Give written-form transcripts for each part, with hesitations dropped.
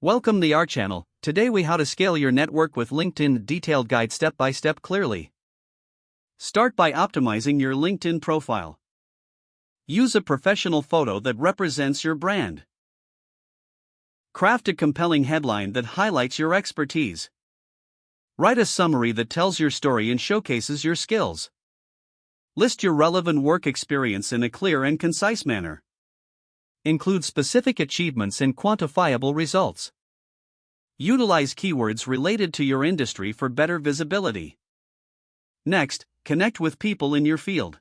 Welcome to our channel. Today we how to scale your network with LinkedIn detailed guide step by step clearly. Start by optimizing your LinkedIn profile. Use a professional photo that represents your brand. Craft a compelling headline that highlights your expertise. Write a summary that tells your story and showcases your skills. List your relevant work experience in a clear and concise manner. Include specific achievements and quantifiable results. Utilize keywords related to your industry for better visibility. Next, connect with people in your field.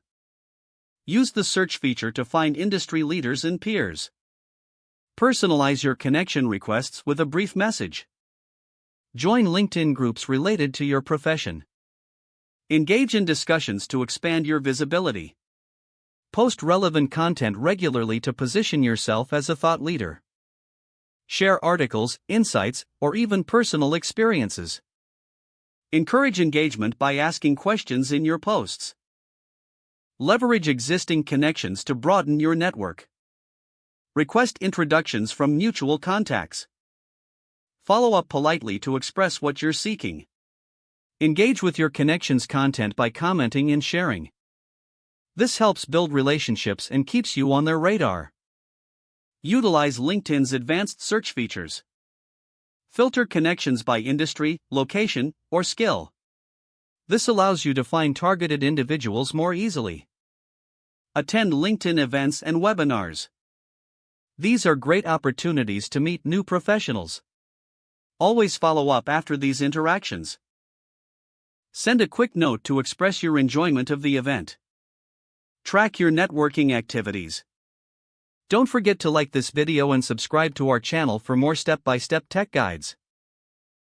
Use the search feature to find industry leaders and peers. Personalize your connection requests with a brief message. Join LinkedIn groups related to your profession. Engage in discussions to expand your visibility. Post relevant content regularly to position yourself as a thought leader. Share articles, insights, or even personal experiences. Encourage engagement by asking questions in your posts. Leverage existing connections to broaden your network. Request introductions from mutual contacts. Follow up politely to express what you're seeking. Engage with your connections' content by commenting and sharing. This helps build relationships and keeps you on their radar. Utilize LinkedIn's advanced search features. Filter connections by industry, location, or skill. This allows you to find targeted individuals more easily. Attend LinkedIn events and webinars. These are great opportunities to meet new professionals. Always follow up after these interactions. Send a quick note to express your enjoyment of the event. Track your networking activities. Don't forget to like this video and subscribe to our channel for more step-by-step tech guides.